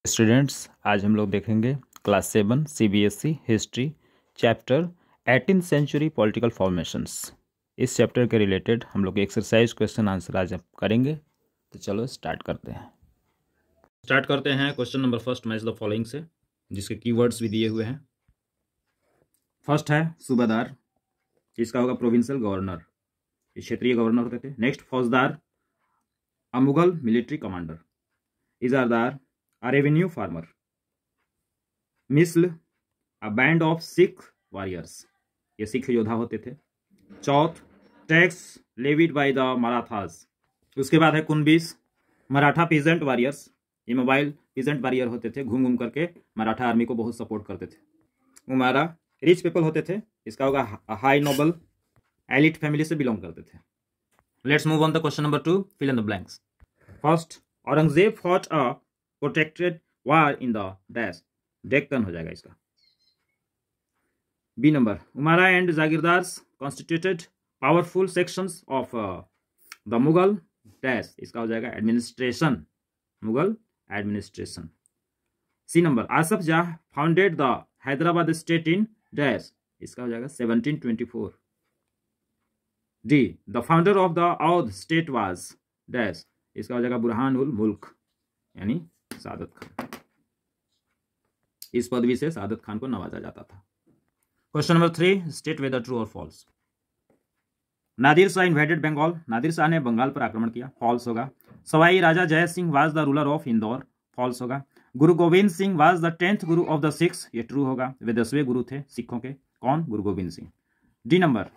Students, आज हम लोग देखेंगे class 7 CBSE history chapter 18th century political formations. इस चैप्टर के रिलेटेड हम लोग एक्सरसाइज क्वेश्चन आंसर आज करेंगे। तो चलो स्टार्ट करते हैं question number first match the following से, जिसके कीवर्ड्स भी दिए हुए हैं। फर्स्ट है सूबादार, इसका होगा प्रोविंशियल गवर्नर, क्षेत्रीय गवर्नर होते थे। Next faujdar, a Mughal military commander. Ijaradar, a revenue farmer. Misl, a band of Sikh warriors, ये सिख योद्धा होते थे। Chauth, tax levied by the Marathas. उसके बाद है कुनबीस, मराठा पीजेंट वॉरियर्स, ये मोबाइल पीजेंट वॉरियर होते थे, घूम घूम करके मराठा आर्मी को बहुत सपोर्ट करते थे। उमारा, रिच पीपल होते थे, इसका होगा हाई नोबल एलिट फैमिली से बिलोंग करते थे। Let's move on the question number 2, fill in the blanks. First, Aurangzeb fought a protected war in the dash, Deccan हो जाएगा इसका। B number, umara and jagirdars constituted powerful sections of the Mughal dash, इसका हो जाएगा administration, Mughal administration. C number, Asaf Jah founded the Hyderabad state in dash, इसका हो जाएगा 1724। D, the founder of the Awadh state was dash, इसका हो जाएगा बुरहान उल मुल्क यानी सादत खान। इस पदवी से सादत खान को नवाजा जाता था। Question number 3, state whether true और फॉल्स। नादिर शाह इन्वेडेड बंगाल, नादिर शाह ने बंगाल पर आक्रमण किया, फॉल्स होगा। Sawai Raja Jai Singh was the ruler of Indore, false होगा। Guru Gobind Singh was the 10th guru of the Sikhs, ये ट्रू होगा। वे 10वें गुरु थे सिखों के, कौन? Guru Gobind Singh. D number,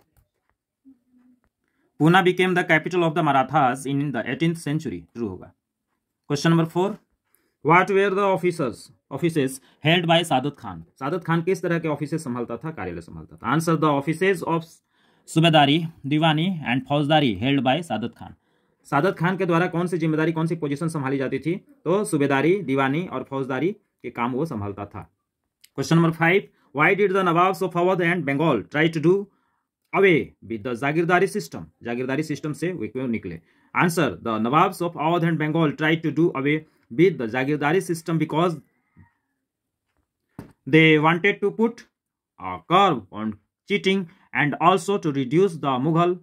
Poona became the capital of the Marathas in the 18th century, true होगा। Question number 4, what were the offices held by Saadat Khan, Saadat Khan किस तरह के ऑफिसेस संभालता था, कार्यालय संभालता था। Answer, the offices of subedari, diwani and faujdari held by Saadat Khan. Saadat Khan के द्वारा कौन सी जिम्मेदारी, कौन सी पोजीशन संभाली जाती थी? तो सूबेदारी, दीवानी और फौजदारी के काम वो संभालता था। Question number 5, why did the Nawabs of Awadh and Bengal try to do away with the jagirdari system, jagirdari system से वे क्यों निकले? Answer, the Nawabs of Awadh and Bengal try to do away with the Jagirdari system because they wanted to put a curb on cheating and also to reduce the Mughal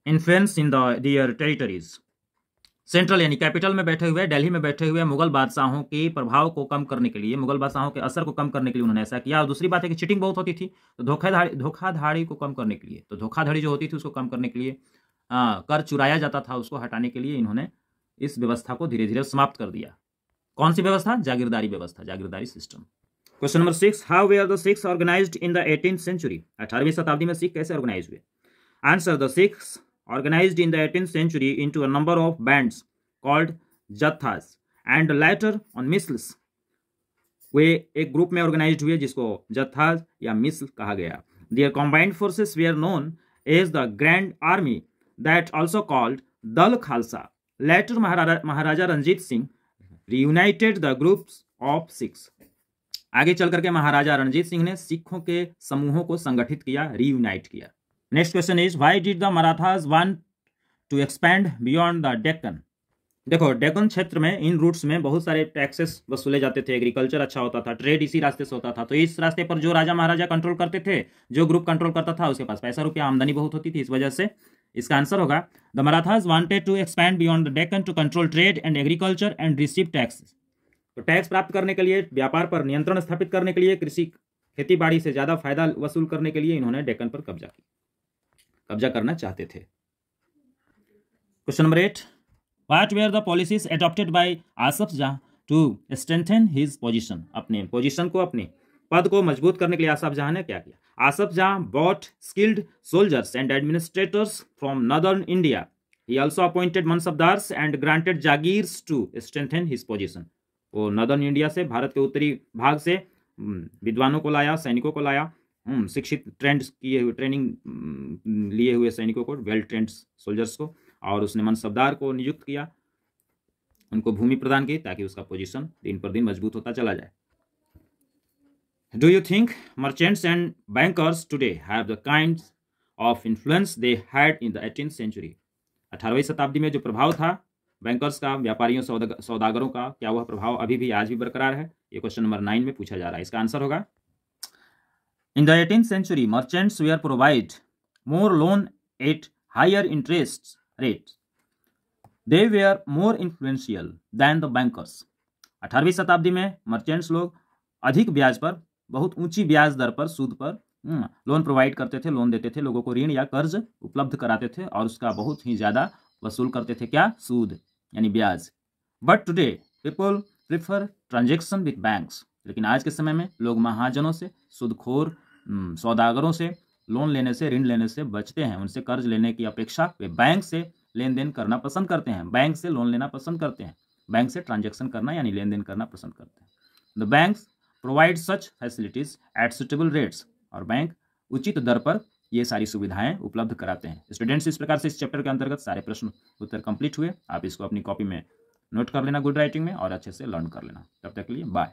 influence in their territories. Central यानी capital में बैठे हुए, दिल्ली में बैठे हुए मुगल बादशाहों के प्रभाव को कम करने के लिए, मुगल बादशाहों के असर को कम करने के लिए उन्होंने ऐसा किया। और दूसरी बात है कि चीटिंग बहुत होती थी, तो धोखाधड़ी को कम करने के लिए, तो धोखाधड़ी जो होती थी उसको कम करने के लिए, कर चुराया जाता था उसको हटाने के लिए इन्होंने इस व्यवस्था को धीरे धीरे समाप्त कर दिया। कौन सी व्यवस्था? जागीरदारी व्यवस्था, jagirdari system. Question number 6, how were the Sikhs organised in the 18th century, 18वीं शताब्दी में सिख कैसे ऑर्गेनाइज हुए? Answer, the Sikhs organised in the 18th century into a number of bands called jathas and later on misls, वे एक ग्रुप में ऑर्गेनाइज्ड हुए जिसको जत्थास या मिसल कहा गया। Their combined forces were known as the grand army that also called Dal Khalsa. Later, Maharaja Ranjit Singh reunited the groups of Sikhs. आगे चल करके महाराजा रणजीत सिंह ने सिखों के समूहों को संगठित किया, रीयूनाइट किया। Next question is, why did the Marathas want to expand beyond the Deccan. देखो, डेक्कन क्षेत्र में इन रूट्स में बहुत सारे टैक्सेस वसूले जाते थे, एग्रीकल्चर अच्छा होता था, ट्रेड इसी रास्ते से होता था। तो इस रास्ते पर जो राजा महाराजा कंट्रोल करते थे, जो ग्रुप कंट्रोल करता था, उसके पास पैसा रुपया आमदनी बहुत होती थी, इस वजह से इसका आंसर होगा, the Marathas wanted to expand beyond the Deccan to control trade and agriculture and receive taxes. तो टैक्स प्राप्त करने के लिए, व्यापार पर नियंत्रण स्थापित करने के लिए, कृषि खेती बाड़ी से ज्यादा फायदा वसूल करने के लिए इन्होंने डेक्कन पर कब्जा करना चाहते थे। Question number 8, what were the policies adopted by Asaf Jah to strengthen his position, अपने पोजीशन को, अपने पद को मजबूत करने के लिए आसफ जाह ने क्या किया? Asaf Jah bought skilled soldiers and administrators from northern India. He also appointed mansabdars and granted jagirs to strengthen his position. वो नॉर्दर्न इंडिया से, भारत के उत्तरी भाग से विद्वानों को लाया, सैनिकों को लाया, शिक्षित ट्रेनिंग लिए हुए सैनिकों को, वेल ट्रेंड सोल्जर्स को, और उसने मनसबदार को नियुक्त किया, उनको भूमि प्रदान की ताकि उसका पोजीशन दिन पर दिन मजबूत होता चला जाए। Do you think merchants and bankers today have the kinds of influence they had in the 18th century? 18वीं शताब्दी में जो प्रभाव था बैंकर्स का, व्यापारियों सौदागरों का क्या वह प्रभाव अभी भी आज भी बरकरार है? ये क्वेश्चन नंबर 9 में पूछा जा रहा है। इसका आंसर होगा इन the 18th century merchants were provide more loan at higher interest rates. They were more influential than the bankers. 18वीं शताब्दी में मर्चेंट्स लोग अधिक ब्याज पर, बहुत ऊंची ब्याज दर पर, सूद पर लोन प्रोवाइड करते थे, लोन देते थे, लोगों को ऋण या कर्ज उपलब्ध कराते थे और उसका बहुत ही ज़्यादा वसूल करते थे। क्या? सूद यानी ब्याज। But today people prefer transaction with banks. लेकिन आज के समय में लोग महाजनों से, सूदखोर सौदागरों से लोन लेने से, ऋण लेने से बचते हैं। उनसे कर्ज लेने की अपेक्षा वे बैंक से लेन देन करना पसंद करते हैं, बैंक से लोन लेना पसंद करते हैं, बैंक से ट्रांजेक्शन करना यानी लेन देन करना पसंद करते हैं। The banks provide such facilities eight suitable rates. और बैंक उचित दर पर ये सारी सुविधाएं उपलब्ध कराते हैं। स्टूडेंट्स, इस प्रकार से इस चैप्टर के अंतर्गत सारे प्रश्न उत्तर कंप्लीट हुए। आप इसको अपनी कॉपी में नोट कर लेना गुड राइटिंग में और अच्छे से लर्न कर लेना। तब तक के लिए बाय।